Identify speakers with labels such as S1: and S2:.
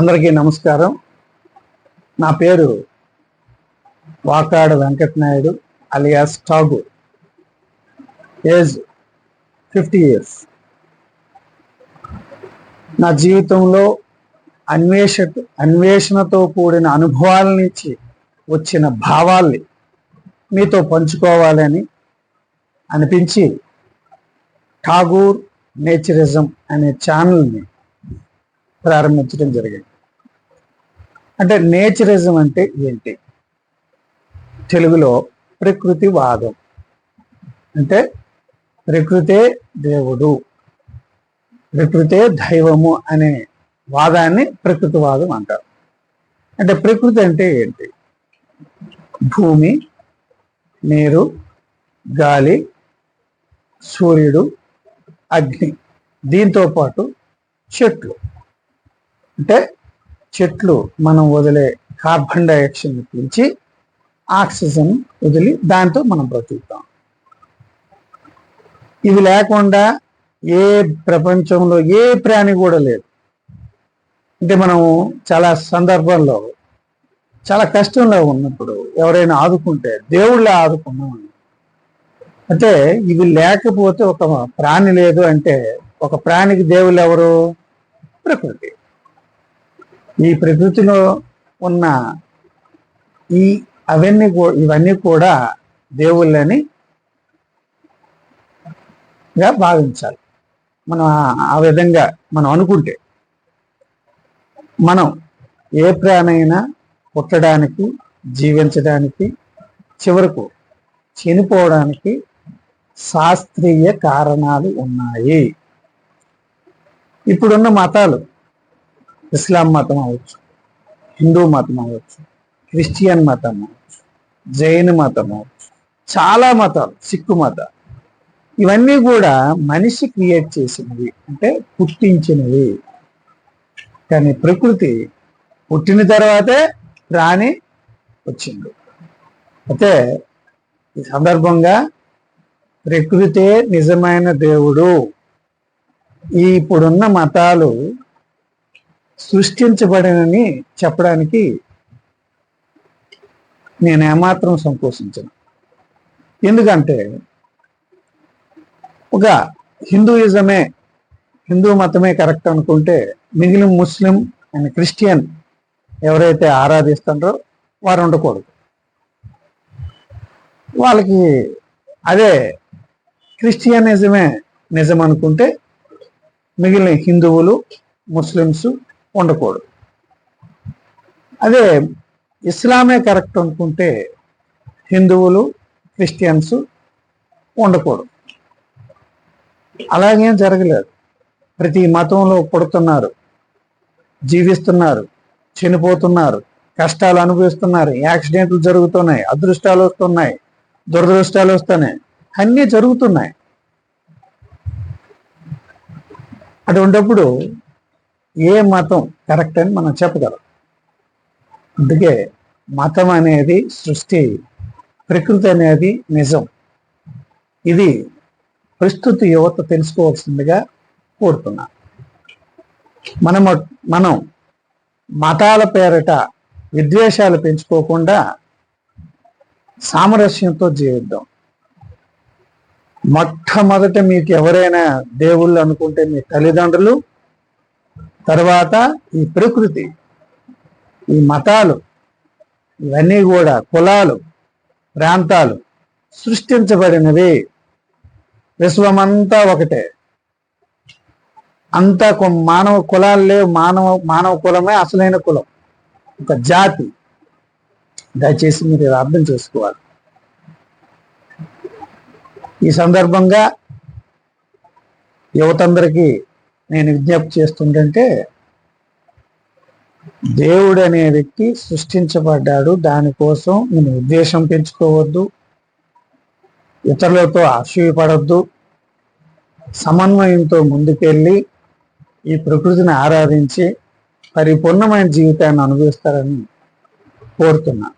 S1: అందరికీ నమస్కారం. నా పేరు Vakada Venkatanaidu alias Tagore. Age 50 years. నా జీవితంలో అన్వేషణతో కూడిన అనుభవాల నుంచి వచ్చిన భావాల్ని మీతో పంచుకోవాలని అనిపించి ఠాగూర్ నేచరిజం అనే ఛానల్ని ప్రారంభించడం జరిగింది. అంటే నేచరిజం అంటే ఏంటి? తెలుగులో ప్రకృతివాదం. అంటే ప్రకృతే దేవుడు, ప్రకృతే దైవము అనే వాదాన్ని ప్రకృతివాదం అంటారు. అంటే ప్రకృతి అంటే ఏంటి? భూమి, నీరు, గాలి, సూర్యుడు, అగ్ని, దీంతో పాటు చెట్లు. అంటే చెట్లు మనం వదిలే కార్బన్ డైఆక్సైడ్ పీల్చి ఆక్సిజన్ వదిలి దాంతో మనం బ్రతుకుతాం. ఇవి లేకుండా ఏ ప్రపంచంలో ఏ ప్రాణి కూడా లేదు. అంటే మనం చాలా సందర్భాల్లో చాలా కష్టంలో ఉన్నప్పుడు ఎవరైనా ఆదుకుంటే దేవుళ్ళ ఆదుకున్నాం. అంటే ఇవి లేకపోతే ఒక ప్రాణి లేదు అంటే ఒక ప్రాణికి దేవుళ్ళు ఎవరు? ప్రకృతి. ఈ ప్రకృతిలో ఉన్న ఇవన్నీ కూడా దేవుళ్ళని భావించాలి. మనం ఆ విధంగా మనం అనుకుంటే మనం ఏ ప్రాణైనా పుట్టడానికి, జీవించడానికి, చివరకు చనిపోవడానికి శాస్త్రీయ కారణాలు ఉన్నాయి. ఇప్పుడున్న మతాలు ఇస్లాం మతం అవ్వచ్చు, హిందూ మతం అవ్వచ్చు, క్రిస్టియన్ మతం అవ్వచ్చు, జైన్ మతం అవ్వచ్చు, చాలా మతాలు, సిక్కు మతం, ఇవన్నీ కూడా మనిషి క్రియేట్ చేసినవి, అంటే పుట్టించినవి. కానీ ప్రకృతి పుట్టిన తర్వాతే ప్రాణి వచ్చింది. అయితే ఈ సందర్భంగా ప్రకృతే నిజమైన దేవుడు. ఈ ఇప్పుడున్న మతాలు సృష్టించబడినని చెప్పడానికి నేను ఏమాత్రం సంకోచించను. ఎందుకంటే ఒక హిందూ మతమే కరెక్ట్ అనుకుంటే మిగిలిన ముస్లిం అండ్ క్రిస్టియన్ ఎవరైతే ఆరాధిస్తారో వారు ఉండకూడదు. వాళ్ళకి అదే క్రిస్టియనిజమే నిజం అనుకుంటే మిగిలిన హిందువులు, ముస్లిమ్స్ ఉండకూడదు. అదే ఇస్లామే కరెక్ట్ అనుకుంటే హిందువులు, క్రిస్టియన్స్ ఉండకూడదు. అలాగేం జరగలేదు. ప్రతి మతంలో పుడుతున్నారు, జీవిస్తున్నారు, చనిపోతున్నారు, కష్టాలు అనుభవిస్తున్నారు, యాక్సిడెంట్లు జరుగుతున్నాయి, అదృష్టాలు వస్తున్నాయి, దురదృష్టాలు వస్తున్నాయి, అన్నీ జరుగుతున్నాయి. అటువంటిప్పుడు ఏ మతం కరెక్ట్ అని మనం చెప్పగలం. అందుకే మతం అనేది సృష్టి, ప్రకృతి అనేది నిజం. ఇది ప్రస్తుత యువత తెలుసుకోవాల్సిందిగా కోరుతున్నా. మనం మతాల పేరిట విద్వేషాలు పెంచుకోకుండా సామరస్యంతో జీవిద్దాం. మొట్టమొదట మీకు ఎవరైనా దేవుళ్ళు అనుకుంటే మీ తల్లిదండ్రులు, తర్వాత ఈ ప్రకృతి, ఈ మతాలు, ఇవన్నీ కూడా కులాలు, ప్రాంతాలు సృష్టించబడినవి. విశ్వమంతా ఒకటే. అంతా మానవ కులాలు లేవు. మానవ కులమే అసలైన కులం, ఒక జాతి. దయచేసి మీరు ఇది అర్థం చేసుకోవాలి. ఈ సందర్భంగా యువతందరికీ నేను విజ్ఞప్తి చేస్తుంటే, దేవుడు అనే వ్యక్తి సృష్టించబడ్డాడు. దానికోసం నేను ఉద్దేశం పెంచుకోవద్దు, ఇతరులతో అసూయపడద్దు, సమన్వయంతో ముందుకెళ్ళి ఈ ప్రకృతిని ఆరాధించి పరిపూర్ణమైన జీవితాన్ని అనుభవిస్తారని కోరుతున్నా.